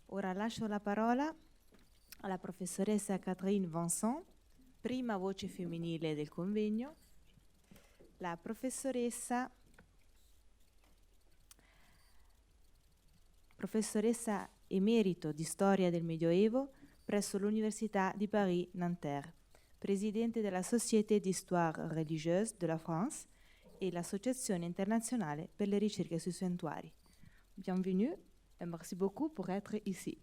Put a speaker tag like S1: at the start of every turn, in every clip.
S1: Ora lascio la parola alla professoressa Catherine Vincent, prima voce femminile del convegno, la professoressa emerito di storia del Medioevo presso l'Università di Paris-Nanterre, presidente della Société d'Histoire Religieuse de la France e l'Associazione internazionale per le ricerche sui santuari. Bienvenue et merci beaucoup pour être ici.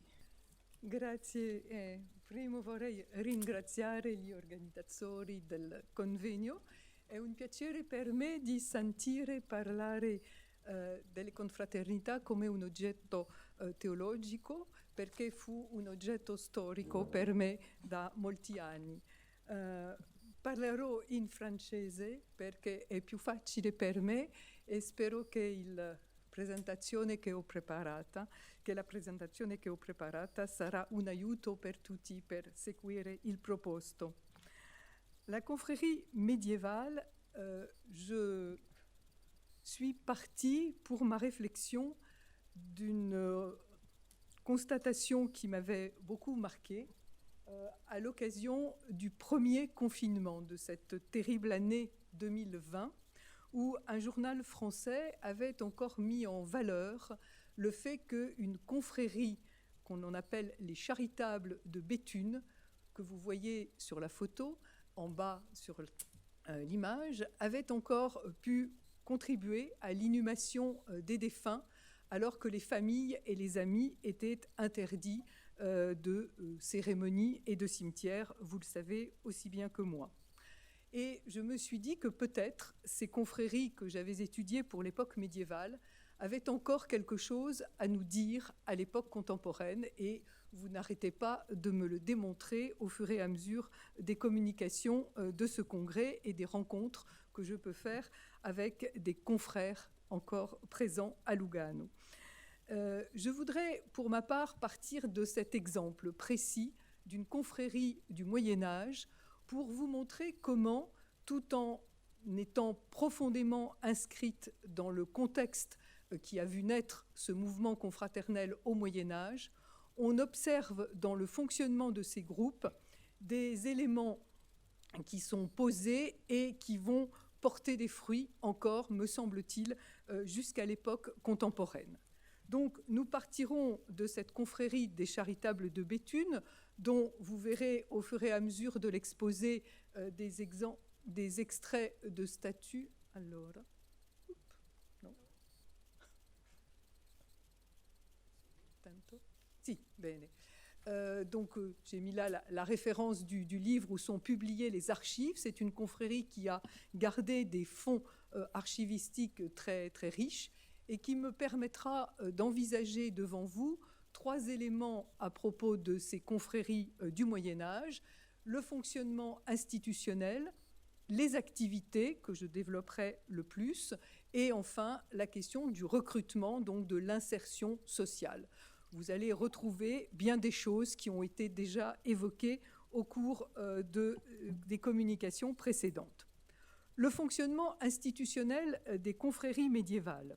S2: Grazie. Prima vorrei ringraziare gli organizzatori del convegno. È un piacere per me di sentire parlare delle confraternità come un oggetto teologico, perché fu un oggetto storico per me da molti anni. Parlerò in francese perché è più facile per me e spero che la presentazione che ho preparata sarà un aiuto per tutti per seguire il proposto. La confrérie médiévale, je suis partie pour ma réflexion d'une constatation qui m'avait beaucoup marquée à l'occasion du premier confinement de cette terrible année 2020, où un journal français avait encore mis en valeur le fait qu'une confrérie qu'on en appelle les charitables de Béthune, que vous voyez sur la photo en bas sur l'image, avait encore pu contribuer à l'inhumation des défunts alors que les familles et les amis étaient interdits de cérémonies et de cimetières, vous le savez aussi bien que moi. Et je me suis dit que peut-être ces confréries que j'avais étudiées pour l'époque médiévale avaient encore quelque chose à nous dire à l'époque contemporaine, et vous n'arrêtez pas de me le démontrer au fur et à mesure des communications de ce congrès et des rencontres que je peux faire avec des confrères encore présents à Lugano. Je voudrais pour ma part partir de cet exemple précis d'une confrérie du Moyen-Âge pour vous montrer comment, tout en étant profondément inscrite dans le contexte qui a vu naître ce mouvement confraternel au Moyen-Âge, on observe dans le fonctionnement de ces groupes des éléments qui sont posés et qui vont porter des fruits encore, me semble-t-il, jusqu'à l'époque contemporaine. Donc nous partirons de cette confrérie des charitables de Béthune, dont vous verrez au fur et à mesure de l'exposé des extraits de statues. Alors, non. Tanto? Si, bene. Donc j'ai mis là la référence du livre où sont publiées les archives. C'est une confrérie qui a gardé des fonds archivistiques très, très riches et qui me permettra d'envisager devant vous 3 éléments à propos de ces confréries du Moyen-Âge: le fonctionnement institutionnel, les activités que je développerai le plus, et enfin la question du recrutement, donc de l'insertion sociale. Vous allez retrouver bien des choses qui ont été déjà évoquées au cours des communications précédentes. Le fonctionnement institutionnel des confréries médiévales.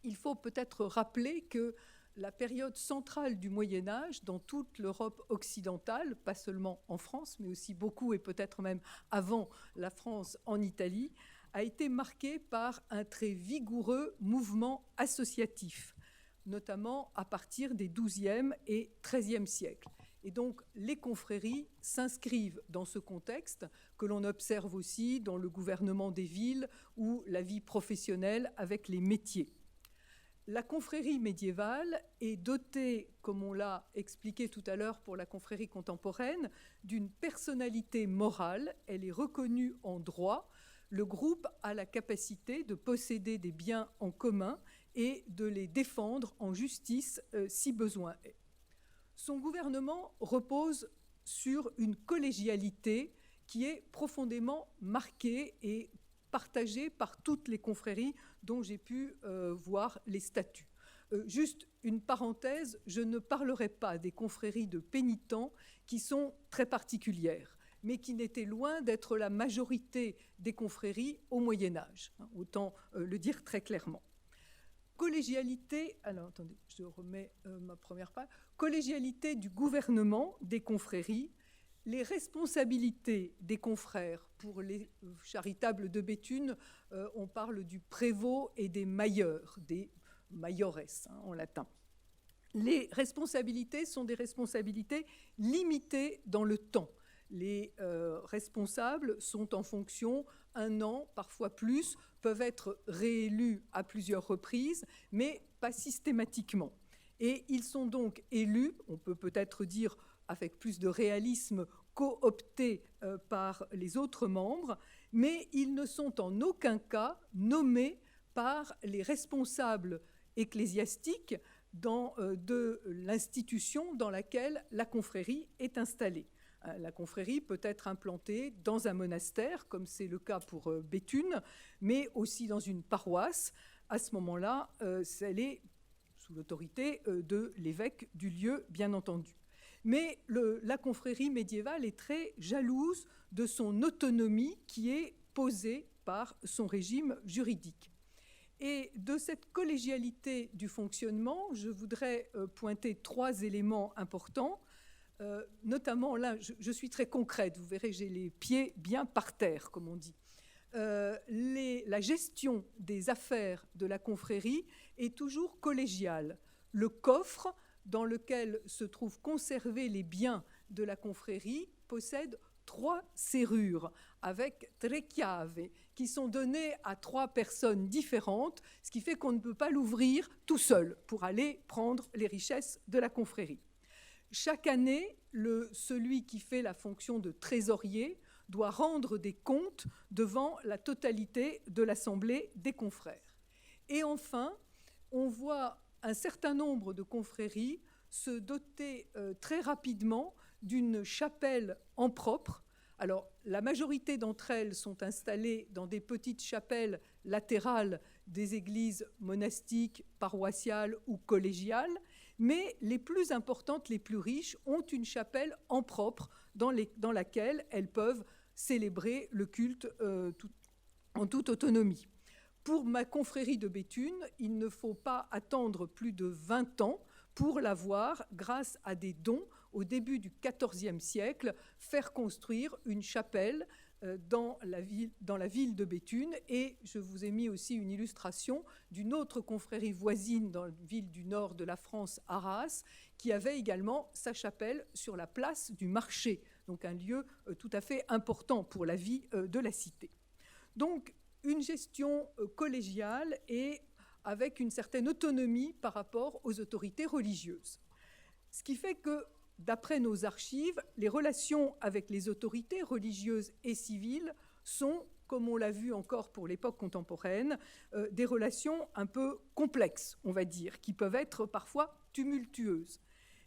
S2: Il faut peut-être rappeler que la période centrale du Moyen-Âge, dans toute l'Europe occidentale, pas seulement en France, mais aussi beaucoup et peut-être même avant la France en Italie, a été marquée par un très vigoureux mouvement associatif, notamment à partir des XIIe et XIIIe siècles. Et donc les confréries s'inscrivent dans ce contexte que l'on observe aussi dans le gouvernement des villes ou la vie professionnelle avec les métiers. La confrérie médiévale est dotée, comme on l'a expliqué tout à l'heure pour la confrérie contemporaine, d'une personnalité morale. Elle est reconnue en droit. Le groupe a la capacité de posséder des biens en commun et de les défendre en justice si besoin est. Son gouvernement repose sur une collégialité qui est profondément marquée et partagée par toutes les confréries dont j'ai pu voir les statuts. Juste une parenthèse, je ne parlerai pas des confréries de pénitents qui sont très particulières, mais qui n'étaient loin d'être la majorité des confréries au Moyen-Âge, autant le dire très clairement. collégialité, alors attendez, je remets ma première page, collégialité du gouvernement des confréries, les responsabilités des confrères. Pour les charitables de Béthune, on parle du prévôt et des mailleurs, des maiores en latin. Les responsabilités sont des responsabilités limitées dans le temps. Les responsables sont en fonction 1 an, parfois plus, peuvent être réélus à plusieurs reprises, mais pas systématiquement. Et ils sont donc élus, on peut peut-être dire avec plus de réalisme, cooptés par les autres membres, mais ils ne sont en aucun cas nommés par les responsables ecclésiastiques de l'institution dans laquelle la confrérie est installée. La confrérie peut être implantée dans un monastère, comme c'est le cas pour Béthune, mais aussi dans une paroisse. À ce moment-là, elle est sous l'autorité de l'évêque du lieu, bien entendu. Mais la confrérie médiévale est très jalouse de son autonomie qui est posée par son régime juridique. Et de cette collégialité du fonctionnement, je voudrais pointer 3 éléments importants. Notamment, là, je suis très concrète, vous verrez, j'ai les pieds bien par terre, comme on dit. La gestion des affaires de la confrérie est toujours collégiale. Le coffre dans lequel se trouvent conservés les biens de la confrérie possède 3 serrures avec 3 chiaves qui sont données à 3 personnes différentes, ce qui fait qu'on ne peut pas l'ouvrir tout seul pour aller prendre les richesses de la confrérie. Chaque année, celui qui fait la fonction de trésorier doit rendre des comptes devant la totalité de l'assemblée des confrères. Et enfin, on voit un certain nombre de confréries se doter très rapidement d'une chapelle en propre. Alors, la majorité d'entre elles sont installées dans des petites chapelles latérales des églises monastiques, paroissiales ou collégiales, mais les plus importantes, les plus riches, ont une chapelle en propre dans laquelle elles peuvent célébrer le culte en toute autonomie. Pour ma confrérie de Béthune, il ne faut pas attendre plus de 20 ans pour l'avoir, grâce à des dons, au début du XIVe siècle, faire construire une chapelle dans la ville de Béthune. Et je vous ai mis aussi une illustration d'une autre confrérie voisine dans la ville du nord de la France, Arras, qui avait également sa chapelle sur la place du marché, donc un lieu tout à fait important pour la vie de la cité. Donc, une gestion collégiale et avec une certaine autonomie par rapport aux autorités religieuses. Ce qui fait que, d'après nos archives, les relations avec les autorités religieuses et civiles sont, comme on l'a vu encore pour l'époque contemporaine, des relations un peu complexes, on va dire, qui peuvent être parfois tumultueuses.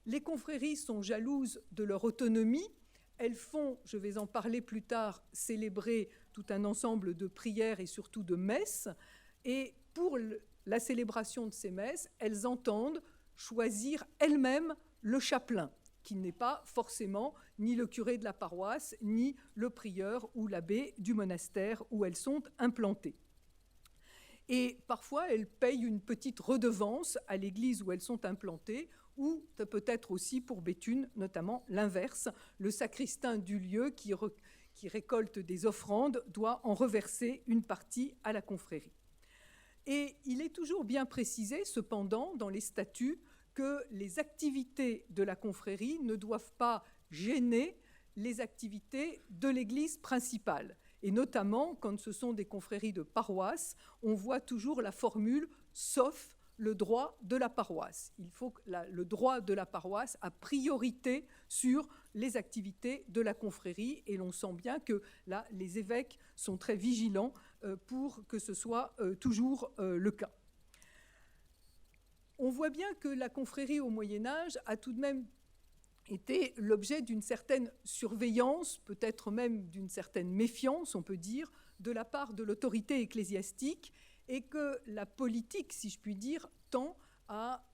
S2: Les confréries sont jalouses de leur autonomie. Elles font, je vais en parler plus tard, célébrer tout un ensemble de prières et surtout de messes. Et pour la célébration de ces messes, elles entendent choisir elles-mêmes le chapelain, qui n'est pas forcément ni le curé de la paroisse, ni le prieur ou l'abbé du monastère où elles sont implantées. Et parfois, elles payent une petite redevance à l'église où elles sont implantées, ou peut-être aussi pour Béthune, notamment l'inverse. Le sacristain du lieu qui récolte des offrandes doit en reverser une partie à la confrérie. Et il est toujours bien précisé, cependant, dans les statuts, que les activités de la confrérie ne doivent pas gêner les activités de l'église principale. Et notamment, quand ce sont des confréries de paroisse, on voit toujours la formule « sauf le droit de la paroisse ». Il faut que le droit de la paroisse a priorité sur les activités de la confrérie, et l'on sent bien que là, les évêques sont très vigilants pour que ce soit toujours le cas. On voit bien que la confrérie au Moyen-Âge a tout de même été l'objet d'une certaine surveillance, peut-être même d'une certaine méfiance, on peut dire, de la part de l'autorité ecclésiastique, et que la politique, si je puis dire, tend à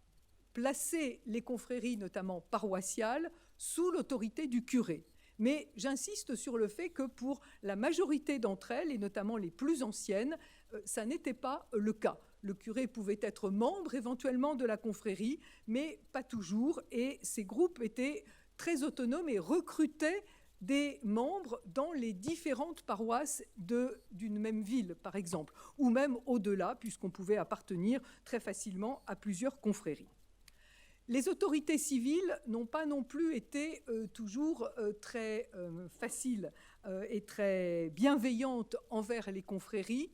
S2: placer les confréries, notamment paroissiales, sous l'autorité du curé. Mais j'insiste sur le fait que pour la majorité d'entre elles, et notamment les plus anciennes, ça n'était pas le cas. Le curé pouvait être membre éventuellement de la confrérie, mais pas toujours, et ces groupes étaient très autonomes et recrutaient des membres dans les différentes paroisses d'une même ville, par exemple, ou même au-delà, puisqu'on pouvait appartenir très facilement à plusieurs confréries. Les autorités civiles n'ont pas non plus été toujours très faciles et très bienveillantes envers les confréries.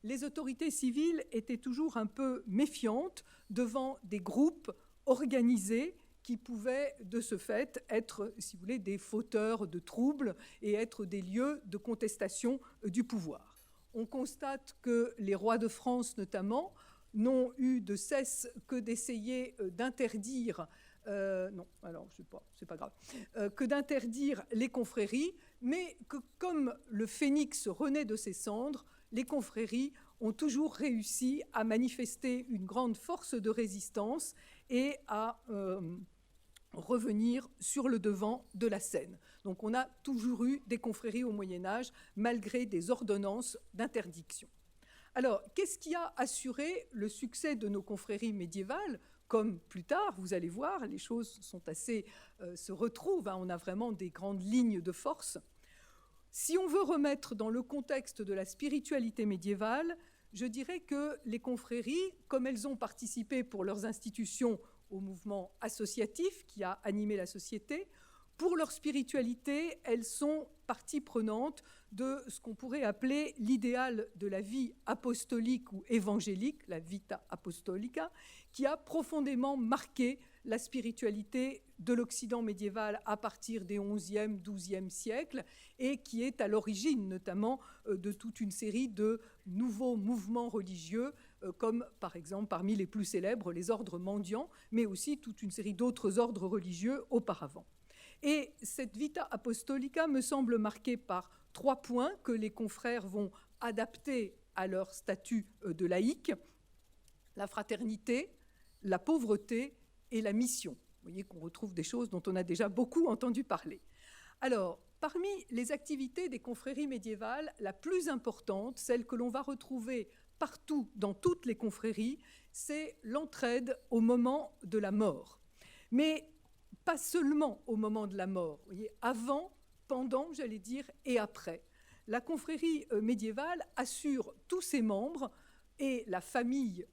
S2: Les autorités civiles étaient toujours un peu méfiantes devant des groupes organisés qui pouvaient de ce fait être, si vous voulez, des fauteurs de troubles et être des lieux de contestation du pouvoir. On constate que les rois de France, notamment, n'ont eu de cesse que d'essayer d'interdire, non, alors je sais pas, c'est pas grave, que d'interdire les confréries, mais que comme le phénix renaît de ses cendres, les confréries ont toujours réussi à manifester une grande force de résistance et à revenir sur le devant de la scène. Donc on a toujours eu des confréries au Moyen-Âge, malgré des ordonnances d'interdiction. Alors, qu'est-ce qui a assuré le succès de nos confréries médiévales? Comme plus tard, vous allez voir, les choses sont assez, se retrouvent, hein, on a vraiment des grandes lignes de force. Si on veut remettre dans le contexte de la spiritualité médiévale, je dirais que les confréries, comme elles ont participé pour leurs institutions au mouvement associatif qui a animé la société, pour leur spiritualité, elles sont partie prenante de ce qu'on pourrait appeler l'idéal de la vie apostolique ou évangélique, la vita apostolica, qui a profondément marqué la spiritualité de l'Occident médiéval à partir des XIe, XIIe siècles et qui est à l'origine notamment de toute une série de nouveaux mouvements religieux comme par exemple parmi les plus célèbres les ordres mendiants, mais aussi toute une série d'autres ordres religieux auparavant. Et cette vita apostolica me semble marquée par 3 points que les confrères vont adapter à leur statut de laïc: la fraternité, la pauvreté et la mission. Vous voyez qu'on retrouve des choses dont on a déjà beaucoup entendu parler. Alors, parmi les activités des confréries médiévales, la plus importante, celle que l'on va retrouver partout dans toutes les confréries, c'est l'entraide au moment de la mort. Mais pas seulement au moment de la mort, vous voyez, avant, pendant, j'allais dire, et après. La confrérie médiévale assure tous ses membres et la famille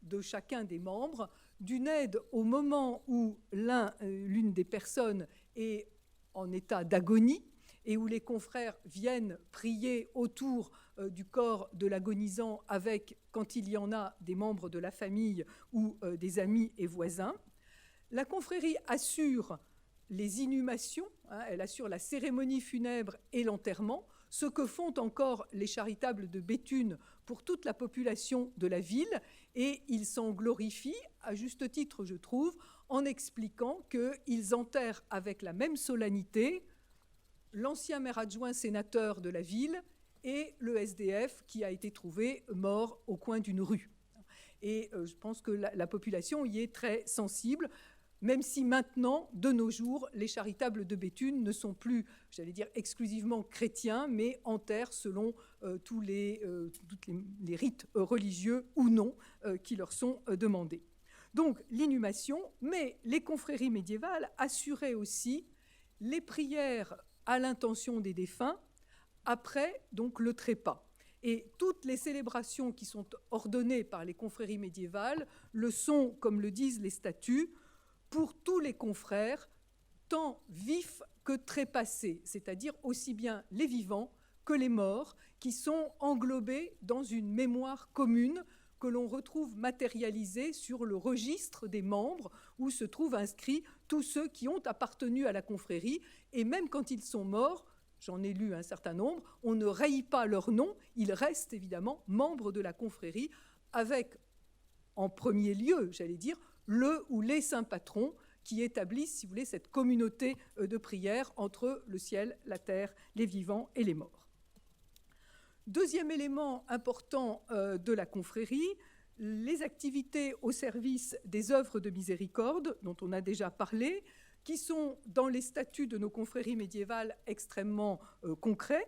S2: de chacun des membres d'une aide au moment où l'une des personnes est en état d'agonie et où les confrères viennent prier autour du corps de l'agonisant avec, quand il y en a, des membres de la famille ou des amis et voisins. La confrérie assure les inhumations, hein, elle assure la cérémonie funèbre et l'enterrement, ce que font encore les charitables de Béthune pour toute la population de la ville, et ils s'en glorifient, à juste titre je trouve, en expliquant qu'ils enterrent avec la même solennité l'ancien maire adjoint sénateur de la ville et le SDF qui a été trouvé mort au coin d'une rue. Et je pense que la population y est très sensible, même si maintenant, de nos jours, les charitables de Béthune ne sont plus, j'allais dire, exclusivement chrétiens, mais enterrent selon tous les rites religieux ou non qui leur sont demandés. Donc, l'inhumation, mais les confréries médiévales assuraient aussi les prières à l'intention des défunts après donc le trépas. Et toutes les célébrations qui sont ordonnées par les confréries médiévales le sont, comme le disent les statuts, pour tous les confrères, tant vifs que trépassés, c'est-à-dire aussi bien les vivants que les morts, qui sont englobés dans une mémoire commune que l'on retrouve matérialisée sur le registre des membres, où se trouvent inscrits tous ceux qui ont appartenu à la confrérie, et même quand ils sont morts, j'en ai lu un certain nombre, on ne raye pas leur nom, ils restent évidemment membres de la confrérie, avec, en premier lieu, j'allais dire, le ou les saints patrons qui établissent, si vous voulez, cette communauté de prière entre le ciel, la terre, les vivants et les morts. Deuxième élément important de la confrérie, les activités au service des œuvres de miséricorde, dont on a déjà parlé, qui sont dans les statuts de nos confréries médiévales extrêmement concrets.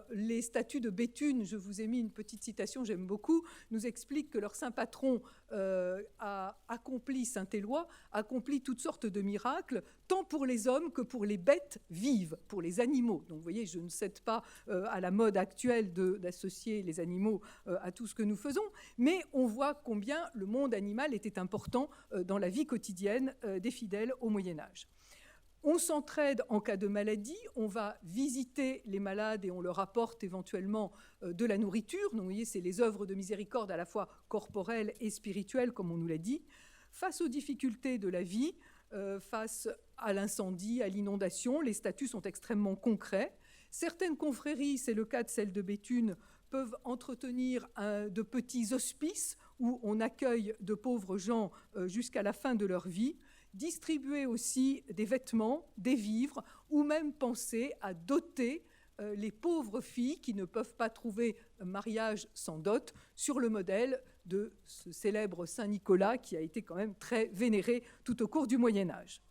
S2: Les statuts de Béthune, je vous ai mis une petite citation, j'aime beaucoup, nous expliquent que leur saint patron a accompli, Saint-Éloi, accompli toutes sortes de miracles, tant pour les hommes que pour les bêtes vives, pour les animaux. Donc vous voyez, je ne cède pas à la mode actuelle d'associer les animaux à tout ce que nous faisons, mais on voit combien le monde animal était important dans la vie quotidienne des fidèles au Moyen-Âge. On s'entraide en cas de maladie, on va visiter les malades et on leur apporte éventuellement de la nourriture. Donc vous voyez, c'est les œuvres de miséricorde à la fois corporelles et spirituelles, comme on nous l'a dit. Face aux difficultés de la vie, face à l'incendie, à l'inondation, les statuts sont extrêmement concrets. Certaines confréries, c'est le cas de celle de Béthune, peuvent entretenir de petits hospices où on accueille de pauvres gens jusqu'à la fin de leur vie, distribuer aussi des vêtements, des vivres, ou même penser à doter les pauvres filles qui ne peuvent pas trouver un mariage sans dot, sur le modèle de ce célèbre Saint Nicolas qui a été quand même très vénéré tout au cours du Moyen-Âge.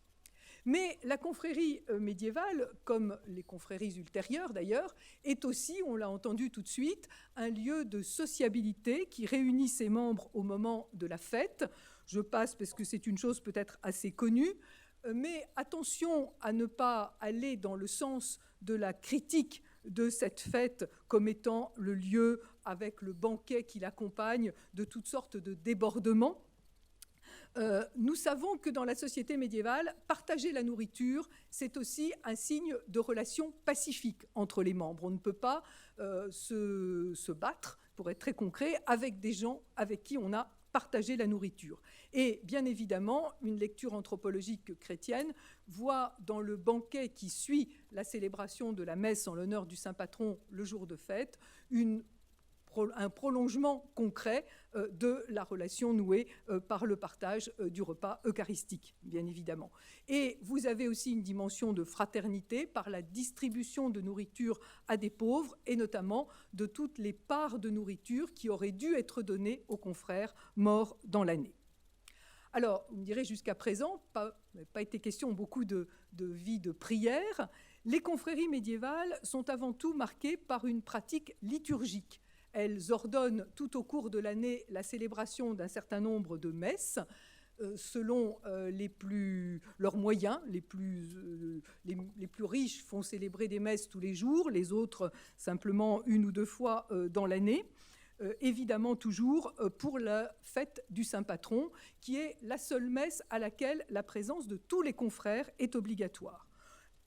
S2: Mais la confrérie médiévale, comme les confréries ultérieures d'ailleurs, est aussi, on l'a entendu tout de suite, un lieu de sociabilité qui réunit ses membres au moment de la fête. Je passe parce que c'est une chose peut-être assez connue, mais attention à ne pas aller dans le sens de la critique de cette fête comme étant le lieu, avec le banquet qui l'accompagne, de toutes sortes de débordements. Nous savons que dans la société médiévale, partager la nourriture, c'est aussi un signe de relation pacifique entre les membres. On ne peut pas se battre, pour être très concret, avec des gens avec qui on a partagé la nourriture. Et bien évidemment, une lecture anthropologique chrétienne voit dans le banquet qui suit la célébration de la messe en l'honneur du saint patron le jour de fête, un prolongement concret de la relation nouée par le partage du repas eucharistique, bien évidemment. Et vous avez aussi une dimension de fraternité par la distribution de nourriture à des pauvres, et notamment de toutes les parts de nourriture qui auraient dû être données aux confrères morts dans l'année. Alors, vous me direz, jusqu'à présent, pas été question beaucoup de vie de prière. Les confréries médiévales sont avant tout marquées par une pratique liturgique. Elles ordonnent tout au cours de l'année la célébration d'un certain nombre de messes selon leurs moyens. Les plus riches font célébrer des messes tous les jours, les autres simplement une ou deux fois dans l'année. Évidemment toujours pour la fête du Saint Patron, qui est la seule messe à laquelle la présence de tous les confrères est obligatoire.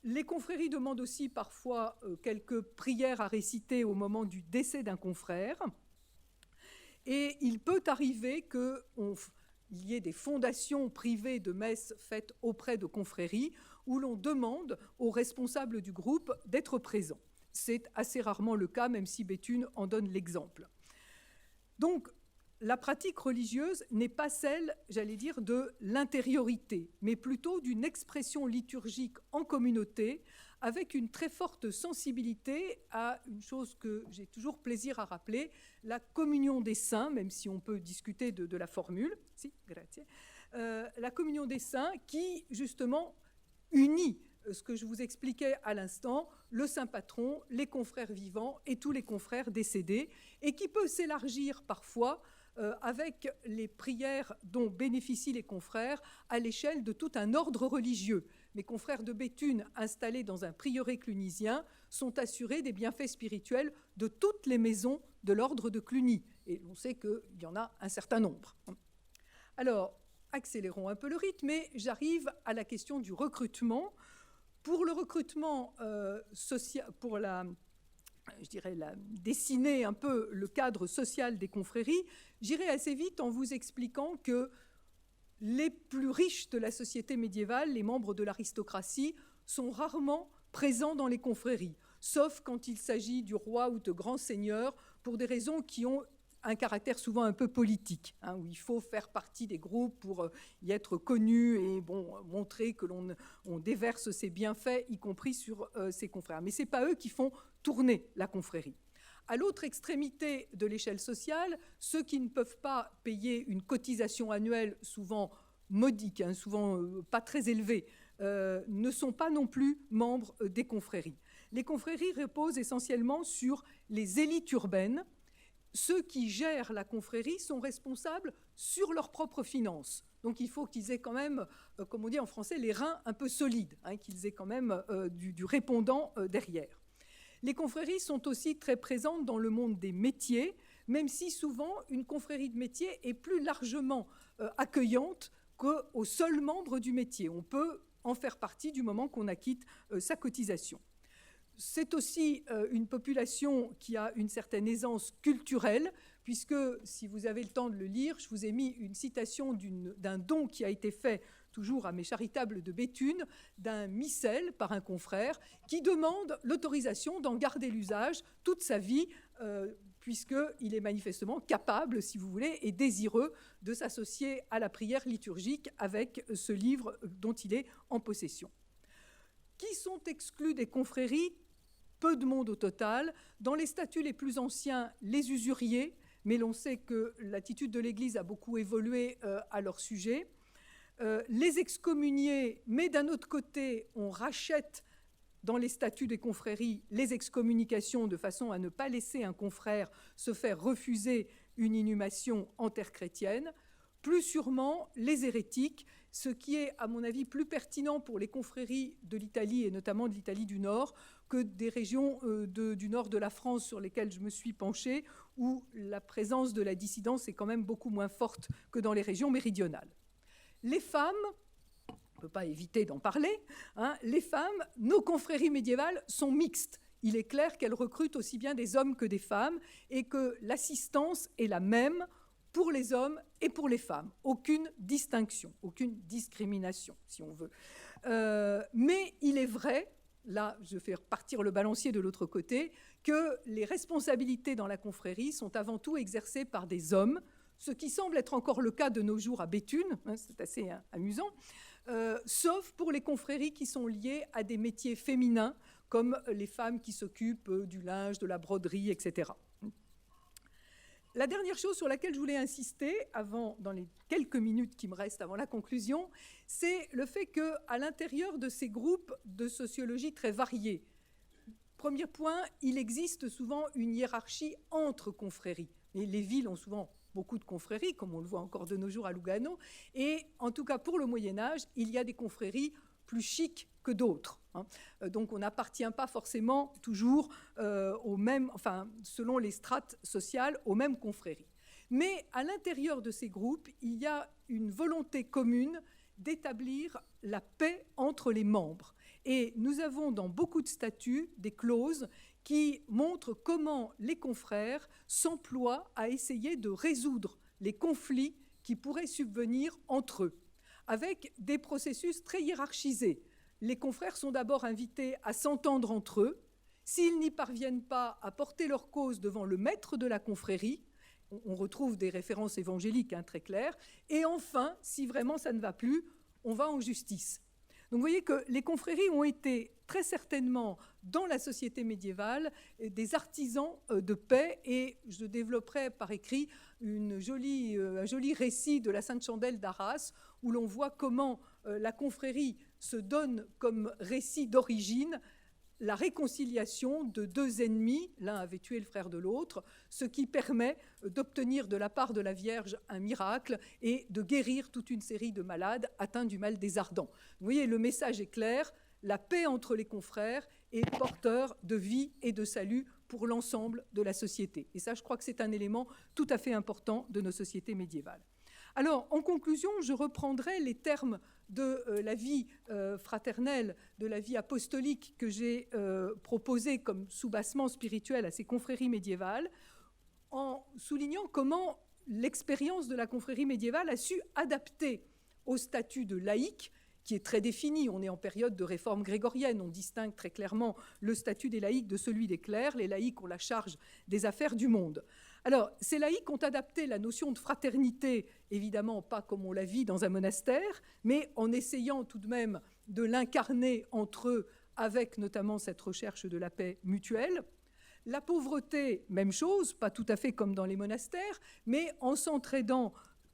S2: Les confréries demandent aussi parfois quelques prières à réciter au moment du décès d'un confrère. Et il peut arriver qu'il y ait des fondations privées de messes faites auprès de confréries où l'on demande aux responsables du groupe d'être présents. C'est assez rarement le cas, même si Béthune en donne l'exemple. Donc, la pratique religieuse n'est pas celle, j'allais dire, de l'intériorité, mais plutôt d'une expression liturgique en communauté, avec une très forte sensibilité à une chose que j'ai toujours plaisir à rappeler, la communion des saints, même si on peut discuter de la formule, la communion des saints qui, justement, unit ce que je vous expliquais à l'instant, le saint patron, les confrères vivants et tous les confrères décédés, et qui peut s'élargir parfois avec les prières dont bénéficient les confrères à l'échelle de tout un ordre religieux. Mes confrères de Béthune, installés dans un prieuré clunisien, sont assurés des bienfaits spirituels de toutes les maisons de l'ordre de Cluny. Et on sait qu'il y en a un certain nombre. Alors, accélérons un peu le rythme, et j'arrive à la question du recrutement. Pour le recrutement social, pour dessiner un peu le cadre social des confréries, j'irai assez vite en vous expliquant que les plus riches de la société médiévale, les membres de l'aristocratie, sont rarement présents dans les confréries, sauf quand il s'agit du roi ou de grands seigneurs, pour des raisons qui ont un caractère souvent un peu politique, où il faut faire partie des groupes pour y être connu et montrer que l'on déverse ses bienfaits, y compris sur ses confrères. Mais ce n'est pas eux qui font tourner la confrérie. À l'autre extrémité de l'échelle sociale, ceux qui ne peuvent pas payer une cotisation annuelle souvent modique, souvent pas très élevée, ne sont pas non plus membres des confréries. Les confréries reposent essentiellement sur les élites urbaines. Ceux qui gèrent la confrérie sont responsables sur leurs propres finances. Donc il faut qu'ils aient quand même, comme on dit en français, les reins un peu solides, qu'ils aient quand même du répondant derrière. Les confréries sont aussi très présentes dans le monde des métiers, même si souvent une confrérie de métier est plus largement accueillante qu'aux seuls membres du métier. On peut en faire partie du moment qu'on acquitte sa cotisation. C'est aussi une population qui a une certaine aisance culturelle, puisque, si vous avez le temps de le lire, je vous ai mis une citation d'un don qui a été fait, toujours à mes charitables de Béthune, d'un missel par un confrère, qui demande l'autorisation d'en garder l'usage toute sa vie, puisqu'il est manifestement capable, si vous voulez, et désireux de s'associer à la prière liturgique avec ce livre dont il est en possession. Qui sont exclus des confréries? Peu de monde au total. Dans les statuts les plus anciens, les usuriers, mais l'on sait que l'attitude de l'Église a beaucoup évolué à leur sujet. Les excommuniés, mais d'un autre côté, on rachète dans les statuts des confréries les excommunications de façon à ne pas laisser un confrère se faire refuser une inhumation en terre chrétienne. Plus sûrement, les hérétiques, ce qui est, à mon avis, plus pertinent pour les confréries de l'Italie, et notamment de l'Italie du Nord, que des régions du nord de la France sur lesquelles je me suis penchée, où la présence de la dissidence est quand même beaucoup moins forte que dans les régions méridionales. Les femmes, on ne peut pas éviter d'en parler, les femmes, nos confréries médiévales sont mixtes. Il est clair qu'elles recrutent aussi bien des hommes que des femmes, et que l'assistance est la même pour les hommes et pour les femmes. Aucune distinction, aucune discrimination, si on veut. Mais il est vrai, là, je fais repartir le balancier de l'autre côté, que les responsabilités dans la confrérie sont avant tout exercées par des hommes, ce qui semble être encore le cas de nos jours à Béthune, c'est assez amusant, sauf pour les confréries qui sont liées à des métiers féminins, comme les femmes qui s'occupent du linge, de la broderie, etc. La dernière chose sur laquelle je voulais insister, dans les quelques minutes qui me restent avant la conclusion, c'est le fait qu'à l'intérieur de ces groupes de sociologie très variés, premier point, il existe souvent une hiérarchie entre confréries. Et les villes ont souvent beaucoup de confréries, comme on le voit encore de nos jours à Lugano, et en tout cas pour le Moyen-Âge, il y a des confréries plus chics que d'autres. Donc on n'appartient pas forcément toujours selon les strates sociales, aux mêmes confréries. Mais à l'intérieur de ces groupes, il y a une volonté commune d'établir la paix entre les membres. Et nous avons dans beaucoup de statuts des clauses qui montrent comment les confrères s'emploient à essayer de résoudre les conflits qui pourraient subvenir entre eux, avec des processus très hiérarchisés. Les confrères sont d'abord invités à s'entendre entre eux. S'ils n'y parviennent pas, à porter leur cause devant le maître de la confrérie. On retrouve des références évangéliques très claires. Et enfin, si vraiment ça ne va plus, on va en justice. Donc vous voyez que les confréries ont été très certainement, dans la société médiévale, des artisans de paix. Et je développerai par écrit un joli récit de la Sainte Chandelle d'Arras, où l'on voit comment la confrérie se donne comme récit d'origine la réconciliation de deux ennemis, l'un avait tué le frère de l'autre, ce qui permet d'obtenir de la part de la Vierge un miracle et de guérir toute une série de malades atteints du mal des ardents. Vous voyez, le message est clair, la paix entre les confrères est porteur de vie et de salut pour l'ensemble de la société. Et ça, je crois que c'est un élément tout à fait important de nos sociétés médiévales. Alors, en conclusion, je reprendrai les termes de la vie fraternelle, de la vie apostolique que j'ai proposée comme soubassement spirituel à ces confréries médiévales, en soulignant comment l'expérience de la confrérie médiévale a su adapter au statut de laïc, qui est très défini. On est en période de réforme grégorienne, on distingue très clairement le statut des laïcs de celui des clercs. Les laïcs ont la charge des affaires du monde. Alors, ces laïcs ont adapté la notion de fraternité, évidemment pas comme on la vit dans un monastère, mais en essayant tout de même de l'incarner entre eux avec notamment cette recherche de la paix mutuelle. La pauvreté, même chose, pas tout à fait comme dans les monastères, mais en s'entraidant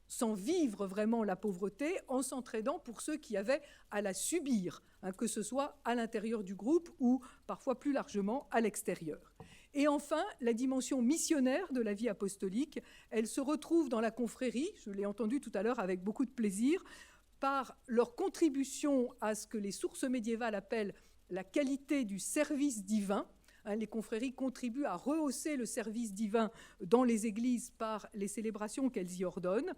S2: sans vivre vraiment la pauvreté, en s'entraidant pour ceux qui avaient à la subir, que ce soit à l'intérieur du groupe ou parfois plus largement à l'extérieur. Et enfin, la dimension missionnaire de la vie apostolique, elle se retrouve dans la confrérie, je l'ai entendu tout à l'heure avec beaucoup de plaisir, par leur contribution à ce que les sources médiévales appellent la qualité du service divin. Les confréries contribuent à rehausser le service divin dans les églises par les célébrations qu'elles y ordonnent,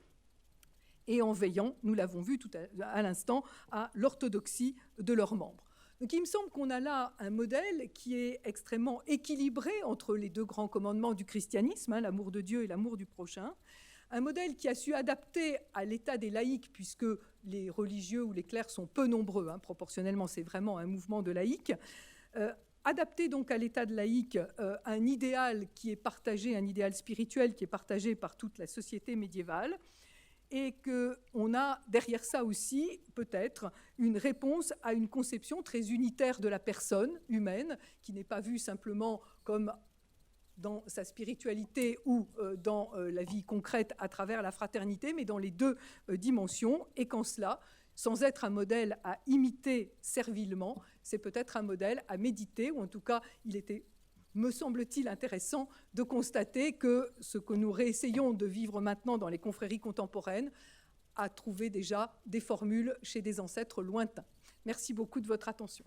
S2: et en veillant, nous l'avons vu tout à l'instant, à l'orthodoxie de leurs membres. Donc il me semble qu'on a là un modèle qui est extrêmement équilibré entre les deux grands commandements du christianisme, l'amour de Dieu et l'amour du prochain, un modèle qui a su adapter à l'état des laïcs, puisque les religieux ou les clercs sont peu nombreux, proportionnellement c'est vraiment un mouvement de laïcs, adapter donc à l'état de laïc un idéal qui est partagé, un idéal spirituel qui est partagé par toute la société médiévale, et qu'on a derrière ça aussi peut-être une réponse à une conception très unitaire de la personne humaine, qui n'est pas vue simplement comme dans sa spiritualité ou dans la vie concrète à travers la fraternité, mais dans les deux dimensions, et qu'en cela, sans être un modèle à imiter servilement, c'est peut-être un modèle à méditer, ou en tout cas, il était, me semble-t-il, intéressant de constater que ce que nous réessayons de vivre maintenant dans les confréries contemporaines a trouvé déjà des formules chez des ancêtres lointains. Merci beaucoup de votre attention.